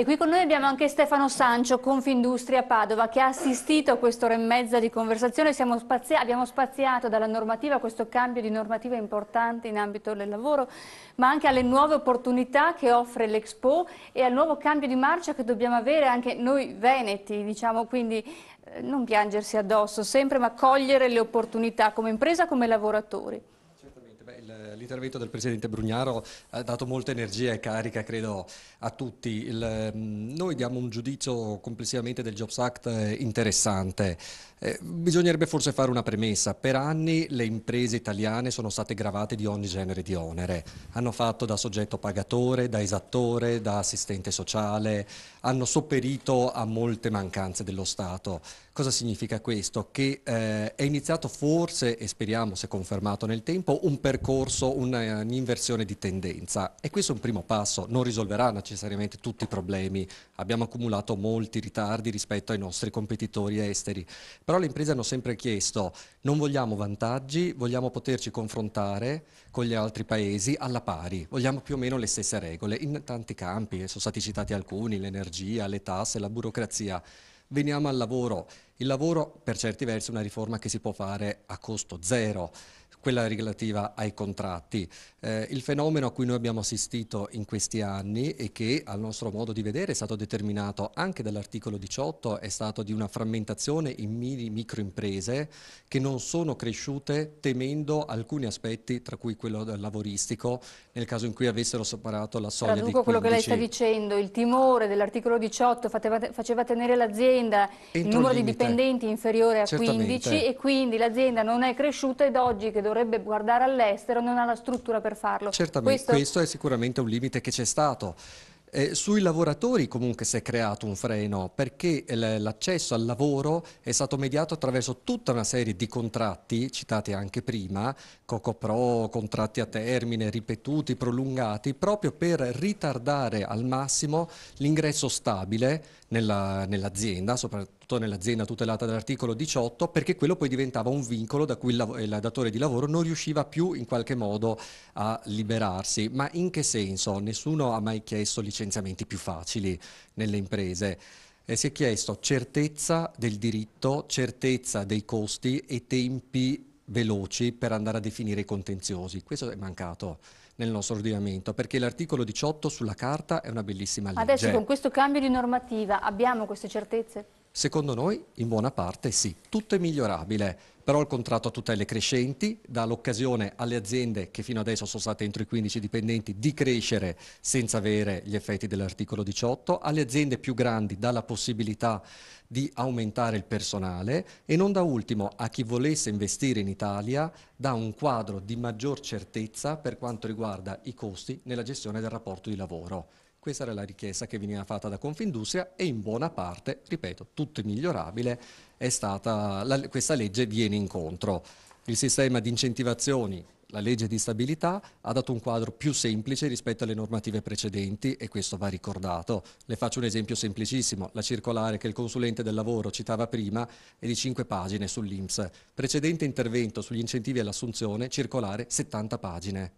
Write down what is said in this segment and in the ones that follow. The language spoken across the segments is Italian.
E qui con noi abbiamo anche Stefano Sancio, Confindustria Padova, che ha assistito a quest'ora e mezza di conversazione. Abbiamo spaziato dalla normativa, questo cambio di normativa importante in ambito del lavoro, ma anche alle nuove opportunità che offre l'Expo e al nuovo cambio di marcia che dobbiamo avere anche noi veneti, diciamo, quindi non piangersi addosso sempre, ma cogliere le opportunità come impresa, come lavoratori. L'intervento del Presidente Brugnaro ha dato molta energia e carica, credo, a tutti. Noi diamo un giudizio complessivamente del Jobs Act interessante. Bisognerebbe forse fare una premessa. Per anni le imprese italiane sono state gravate di ogni genere di onere. Hanno fatto da soggetto pagatore, da esattore, da assistente sociale, hanno sopperito a molte mancanze dello Stato. Cosa significa questo? Che è iniziato forse, e speriamo se confermato nel tempo, un percorso, un'inversione di tendenza, e questo è un primo passo, non risolverà necessariamente tutti i problemi, abbiamo accumulato molti ritardi rispetto ai nostri competitori esteri, però le imprese hanno sempre chiesto: non vogliamo vantaggi, vogliamo poterci confrontare con gli altri paesi alla pari, vogliamo più o meno le stesse regole in tanti campi, sono stati citati alcuni: l'energia, le tasse, la burocrazia. Veniamo al lavoro. Il lavoro per certi versi è una riforma che si può fare a costo zero, quella relativa ai contratti. Il fenomeno a cui noi abbiamo assistito in questi anni e che al nostro modo di vedere è stato determinato anche dall'articolo 18 è stato di una frammentazione in microimprese che non sono cresciute temendo alcuni aspetti, tra cui quello del lavoristico, nel caso in cui avessero superato la soglia di 15. Traduco quello che lei sta dicendo: il timore dell'articolo 18 faceva tenere l'azienda il Entro il numero di limite, dipendenti inferiore a 15 certamente. e quindi l'azienda non è cresciuta ed oggi che dovrebbe guardare all'estero non ha la struttura per farlo. Certamente, questo è sicuramente un limite che c'è stato. Sui lavoratori comunque si è creato un freno perché l'accesso al lavoro è stato mediato attraverso tutta una serie di contratti, citati anche prima, Co.co.pro, contratti a termine, ripetuti, prolungati, proprio per ritardare al massimo l'ingresso stabile nell'azienda, soprattutto nell'azienda tutelata dall'articolo 18, perché quello poi diventava un vincolo da cui il datore di lavoro non riusciva più in qualche modo a liberarsi. Ma in che senso? Nessuno ha mai chiesto licenziamenti più facili nelle imprese. Si è chiesto certezza del diritto, certezza dei costi e tempi veloci per andare a definire i contenziosi. Questo è mancato nel nostro ordinamento, perché l'articolo 18 sulla carta è una bellissima Adesso con legge. questo cambio di normativa abbiamo queste certezze? Secondo noi, in buona parte sì, tutto è migliorabile, però il contratto a tutele crescenti dà l'occasione alle aziende che fino adesso sono state entro i 15 dipendenti di crescere senza avere gli effetti dell'articolo 18, alle aziende più grandi dà la possibilità di aumentare il personale e non da ultimo a chi volesse investire in Italia dà un quadro di maggior certezza per quanto riguarda i costi nella gestione del rapporto di lavoro. Questa era la richiesta che veniva fatta da Confindustria e in buona parte, ripeto, tutto è migliorabile, questa legge viene incontro. Il sistema di incentivazioni, la legge di stabilità, ha dato un quadro più semplice rispetto alle normative precedenti e questo va ricordato. Le faccio un esempio semplicissimo: la circolare che il consulente del lavoro citava prima è di 5 pagine sull'INPS. Precedente intervento sugli incentivi all'assunzione, circolare 70 pagine.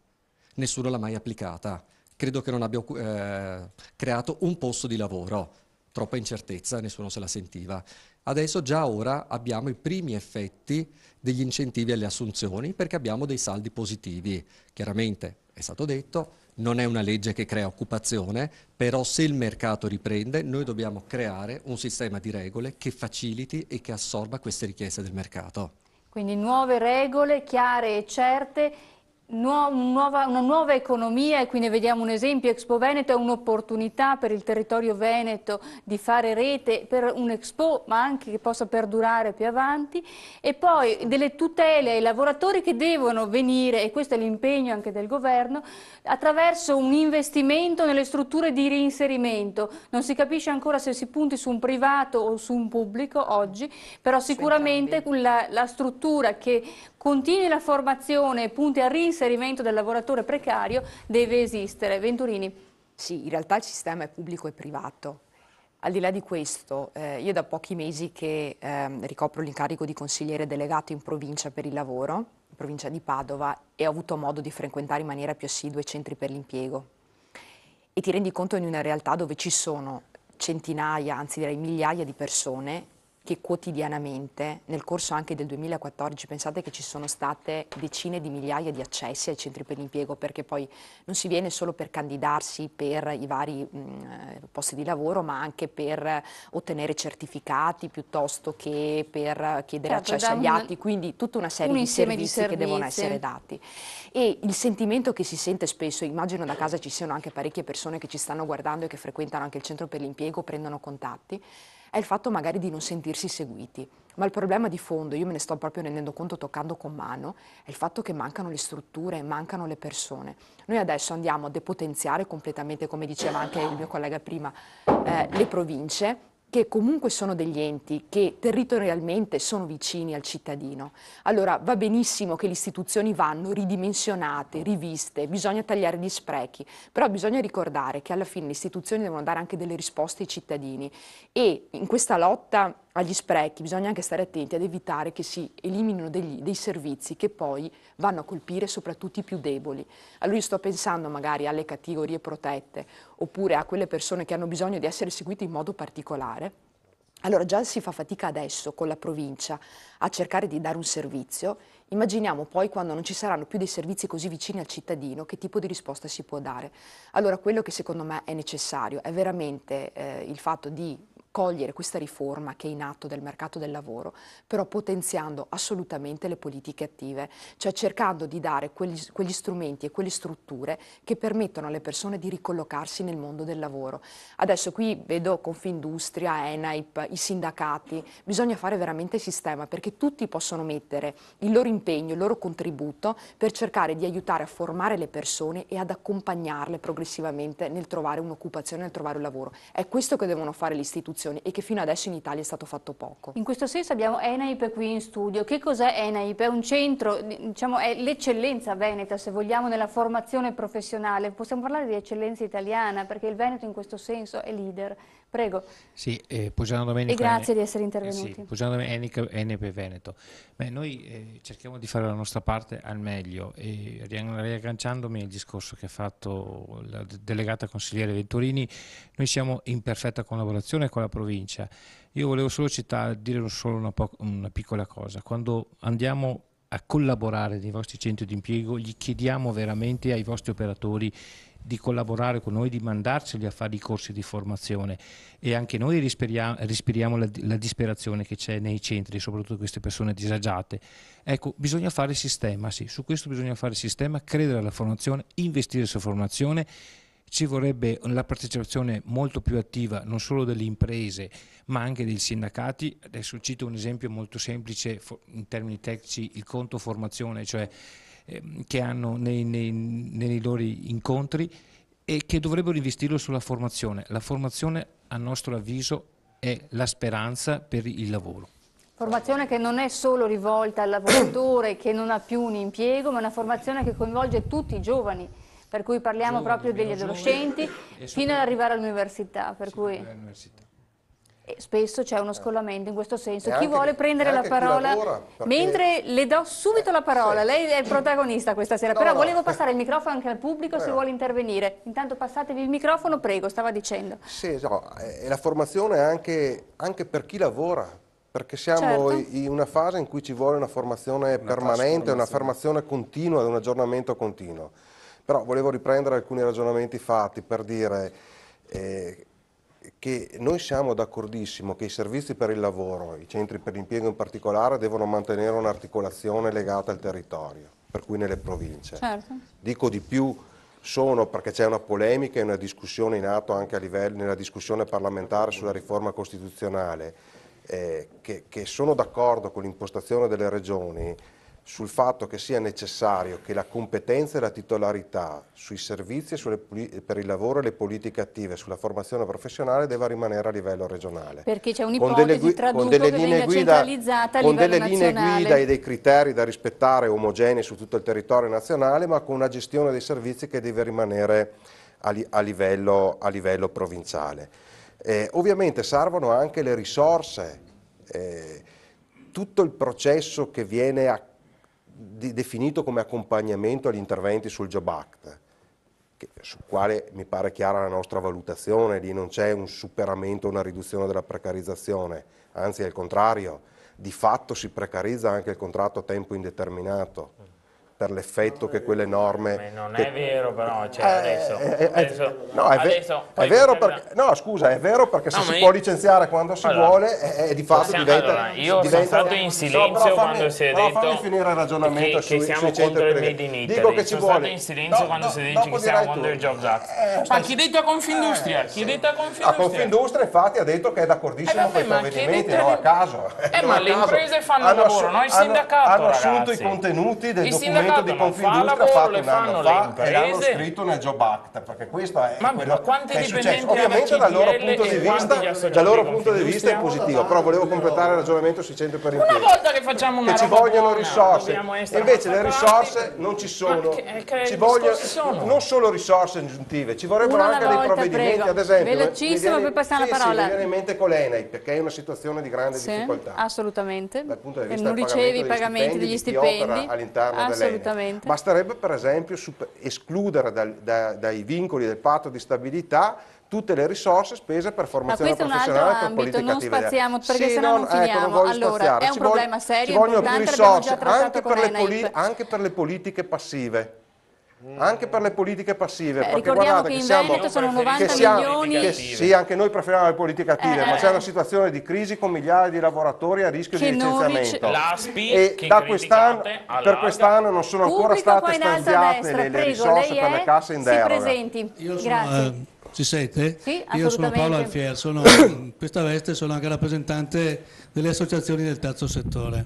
Nessuno l'ha mai applicata. Credo che non abbia creato un posto di lavoro, troppa incertezza, nessuno se la sentiva. Adesso già ora abbiamo i primi effetti degli incentivi alle assunzioni perché abbiamo dei saldi positivi. Chiaramente, è stato detto, non è una legge che crea occupazione, però se il mercato riprende noi dobbiamo creare un sistema di regole che faciliti e che assorba queste richieste del mercato. Quindi nuove regole chiare e certe, una nuova economia, e qui ne vediamo un esempio. Expo Veneto è un'opportunità per il territorio veneto di fare rete per un Expo, ma anche che possa perdurare più avanti, e poi delle tutele ai lavoratori che devono venire, e questo è l'impegno anche del governo, attraverso un investimento nelle strutture di reinserimento. Non si capisce ancora se si punti su un privato o su un pubblico oggi, però sicuramente la struttura che continui la formazione e punti al reinserimento del lavoratore precario deve esistere. Venturini. Sì, in realtà il sistema è pubblico e privato. Al di là di questo, io da pochi mesi che ricopro l'incarico di consigliere delegato in provincia per il lavoro, in provincia di Padova, e ho avuto modo di frequentare in maniera più assidua i centri per l'impiego. E ti rendi conto in una realtà dove ci sono centinaia, anzi direi migliaia di persone che quotidianamente, nel corso anche del 2014, pensate che ci sono state decine di migliaia di accessi ai centri per l'impiego, perché poi non si viene solo per candidarsi per i vari posti di lavoro, ma anche per ottenere certificati piuttosto che per chiedere accesso agli atti, quindi tutta una serie di servizi che devono essere dati. E il sentimento che si sente spesso, immagino da casa ci siano anche parecchie persone che ci stanno guardando e che frequentano anche il centro per l'impiego, prendono contatti, è il fatto magari di non sentirsi seguiti. Ma il problema di fondo, io me ne sto proprio rendendo conto toccando con mano, è il fatto che mancano le strutture, mancano le persone. Noi adesso andiamo a depotenziare completamente, come diceva anche il mio collega prima, le province, che comunque sono degli enti che territorialmente sono vicini al cittadino. Allora va benissimo che le istituzioni vanno ridimensionate, riviste, bisogna tagliare gli sprechi, però bisogna ricordare che alla fine le istituzioni devono dare anche delle risposte ai cittadini e in questa lotta agli sprechi bisogna anche stare attenti ad evitare che si eliminino dei servizi che poi vanno a colpire soprattutto i più deboli. Allora io sto pensando magari alle categorie protette oppure a quelle persone che hanno bisogno di essere seguite in modo particolare. Allora già si fa fatica adesso con la provincia a cercare di dare un servizio, immaginiamo poi quando non ci saranno più dei servizi così vicini al cittadino che tipo di risposta si può dare. Allora quello che secondo me è necessario è veramente il fatto di cogliere questa riforma che è in atto del mercato del lavoro, però potenziando assolutamente le politiche attive, cioè cercando di dare quegli strumenti e quelle strutture che permettono alle persone di ricollocarsi nel mondo del lavoro. Adesso qui vedo Confindustria, ENAIP, i sindacati, bisogna fare veramente sistema perché tutti possono mettere il loro impegno, il loro contributo per cercare di aiutare a formare le persone e ad accompagnarle progressivamente nel trovare un'occupazione, nel trovare un lavoro. È questo che devono fare le istituzioni e che fino adesso in Italia è stato fatto poco. In questo senso abbiamo ENAIP qui in studio. Che cos'è ENAIP? È un centro, diciamo, è l'eccellenza veneta, se vogliamo, nella formazione professionale. Possiamo parlare di eccellenza italiana, perché il Veneto in questo senso è leader. Prego. Sì, Pugiano Domenico. E grazie di essere intervenuti. Sì, Pugiano Domenico, ENAIP Veneto. Beh, noi cerchiamo di fare la nostra parte al meglio e riagganciandomi al discorso che ha fatto la delegata consigliere Venturini, noi siamo in perfetta collaborazione con la provincia. Io volevo solo dire solo una piccola cosa. Quando andiamo a collaborare nei vostri centri di impiego, gli chiediamo veramente ai vostri operatori di collaborare con noi, di mandarceli a fare i corsi di formazione e anche noi respiriamo la disperazione che c'è nei centri, soprattutto queste persone disagiate. Ecco, bisogna fare sistema, sì, su questo bisogna fare sistema, credere alla formazione, investire su formazione. Ci vorrebbe la partecipazione molto più attiva non solo delle imprese ma anche dei sindacati. Adesso cito un esempio molto semplice in termini tecnici, il conto formazione, cioè che hanno nei loro incontri e che dovrebbero investirlo sulla formazione. La formazione a nostro avviso è la speranza per il lavoro. Formazione che non è solo rivolta al lavoratore che non ha più un impiego, ma una formazione che coinvolge tutti i giovani. Per cui parliamo proprio degli adolescenti fino ad arrivare all'università, per cui spesso c'è uno scollamento in questo senso. Chi vuole prendere la parola? Mentre le do subito la parola, sì. Lei è il protagonista questa sera, però volevo passare il microfono anche al pubblico se vuole intervenire. Intanto passatevi il microfono, prego, stava dicendo. Sì, no, è la formazione anche per chi lavora, perché siamo in una fase in cui ci vuole una formazione permanente, una formazione continua, un aggiornamento continuo. Però volevo riprendere alcuni ragionamenti fatti per dire che noi siamo d'accordissimo che i servizi per il lavoro, i centri per l'impiego in particolare, devono mantenere un'articolazione legata al territorio, per cui nelle province. Certo. Dico di più, perché c'è una polemica e una discussione in atto anche a livello, nella discussione parlamentare sulla riforma costituzionale, che sono d'accordo con l'impostazione delle regioni, sul fatto che sia necessario che la competenza e la titolarità sui servizi per il lavoro e le politiche attive sulla formazione professionale deve rimanere a livello regionale. Perché c'è un'ipotesi traduco che venga centralizzata a livello nazionale. Con delle linee guida e dei criteri da rispettare omogenei su tutto il territorio nazionale, ma con una gestione dei servizi che deve rimanere a livello provinciale. Ovviamente servono anche le risorse, tutto il processo che viene definito come accompagnamento agli interventi sul Job Act, su quale mi pare chiara la nostra valutazione, lì non c'è un superamento, una riduzione della precarizzazione, anzi è il contrario, di fatto si precarizza anche il contratto a tempo indeterminato, per l'effetto che quelle norme... Non è vero però, cioè adesso è vero perché, no scusa, è vero perché se si può licenziare quando si vuole, di fatto diventa... Allora, io sono stato in silenzio quando si è detto fammi finire il ragionamento che siamo contro il Made in Italy. Dico che ci sono vuole... stato in silenzio quando si dice che siamo contro il Jobs Act. Ma chi ha detto a Confindustria? Chi ha detto a Confindustria? A Confindustria infatti ha detto che è d'accordissimo con i provvedimenti, no a caso. Ma le imprese fanno il lavoro, noi il sindacato, hanno assunto i contenuti del documento di Confindustria fatto un anno fa e l'hanno scritto nel Job Act, perché questo è quello che è successo. Ovviamente dal loro punto di vista è positivo, però volevo completare il ragionamento sui centri per l'impiego. Una volta che facciamo una che ci roba vogliono buona, risorse, invece le risorse non ci sono, ci vogliono non solo risorse aggiuntive, ci vorrebbero anche dei provvedimenti, ad esempio, velocissimo, poi passiamo la parola. mi viene in mente con l'ENAI, perché è una situazione di grande difficoltà. Assolutamente, dal punto di e vista non del ricevi i pagamenti degli stipendi, all'interno dell'ENAI. Basterebbe per esempio escludere dai vincoli del patto di stabilità tutte le risorse spese per formazione professionale e per politica attiva. Non spaziamo perché sennò non finiamo. Allora, è un problema serio, importante, l'abbiamo già trattato con l'ENAIP. Anche per le politiche passive. Anche per le politiche passive, perché ricordiamo guardate che in siamo, Veneto sono 90 milioni. Sì, anche noi preferiamo le politiche attive, ma c'è una situazione di crisi con migliaia di lavoratori a rischio di licenziamento. E per quest'anno non sono ancora state stanziate le risorse per le casse in deroga. Si presenti. Grazie. Ci siete? Sì, io sono Paolo Alfier, in questa veste sono anche rappresentante delle associazioni del terzo settore.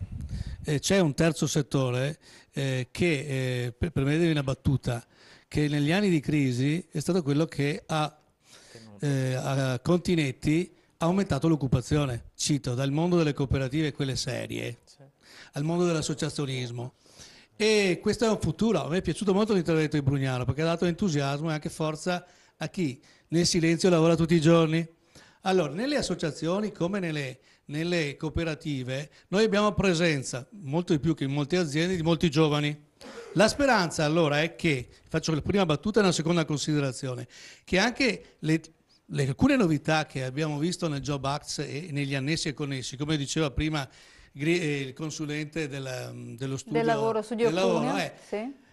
C'è un terzo settore che, per me devi una battuta, che negli anni di crisi è stato quello che a continenti ha aumentato l'occupazione. Cito, dal mondo delle cooperative, quelle serie, al mondo dell'associazionismo. E questo è un futuro. A me è piaciuto molto l'intervento di Brugnaro perché ha dato entusiasmo e anche forza a chi nel silenzio lavora tutti i giorni. Allora, nelle associazioni come nelle cooperative noi abbiamo presenza, molto di più che in molte aziende, di molti giovani. La speranza allora è che, faccio la prima battuta e una seconda considerazione, che anche alcune novità che abbiamo visto nel Job Act e negli annessi e connessi, come diceva prima il consulente dello studio del lavoro, sì.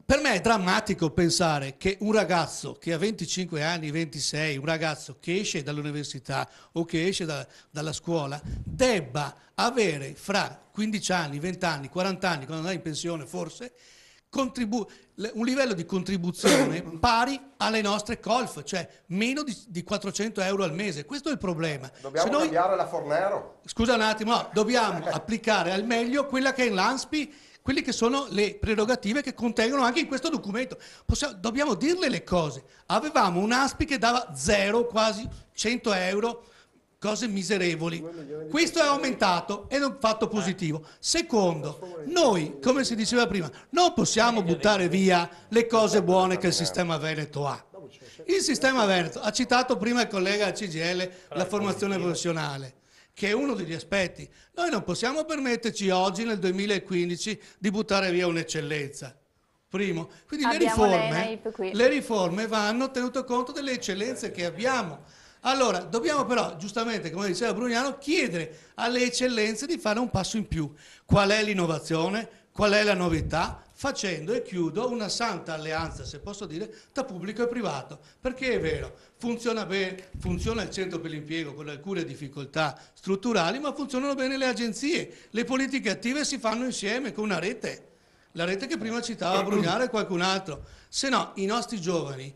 Per me è drammatico pensare che un ragazzo che ha 25 anni, 26, un ragazzo che esce dall'università o che esce dalla scuola, debba avere fra 15 anni, 20 anni, 40 anni, quando andrà in pensione forse, un livello di contribuzione pari alle nostre colf, cioè meno di 400 euro al mese. Questo è il problema. Dobbiamo cambiare la Fornero? Scusa un attimo, no, dobbiamo applicare al meglio quella che è l'ANSPI, quelle che sono le prerogative che contengono anche in questo documento. Dobbiamo dirle le cose. Avevamo un ASPI che dava 0, quasi 100 euro, cose miserevoli. Questo è aumentato ed è un fatto positivo. Secondo, noi, come si diceva prima, non possiamo buttare via le cose buone che il sistema Veneto ha. Il sistema Veneto, ha citato prima il collega CGIL, la formazione professionale, che è uno degli aspetti. Noi non possiamo permetterci oggi, nel 2015, di buttare via un'eccellenza. Primo. Quindi le riforme vanno tenuto conto delle eccellenze che abbiamo. Allora, dobbiamo però, giustamente, come diceva Brugnaro, chiedere alle eccellenze di fare un passo in più. Qual è l'innovazione? Qual è la novità? Facendo, e chiudo, una santa alleanza, se posso dire, tra pubblico e privato. Perché è vero, funziona bene, funziona il centro per l'impiego con alcune difficoltà strutturali, ma funzionano bene le agenzie. Le politiche attive si fanno insieme con una rete. La rete che prima citava Brugnaro e qualcun altro. Se no, i nostri giovani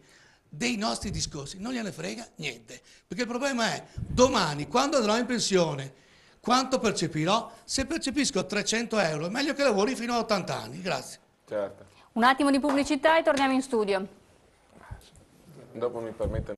dei nostri discorsi non gliene frega niente. Perché il problema è, domani, quando andrò in pensione, quanto percepirò? Se percepisco 300 euro è meglio che lavori fino a 80 anni. Grazie. Certo. Un attimo di pubblicità e torniamo in studio. Dopo mi permette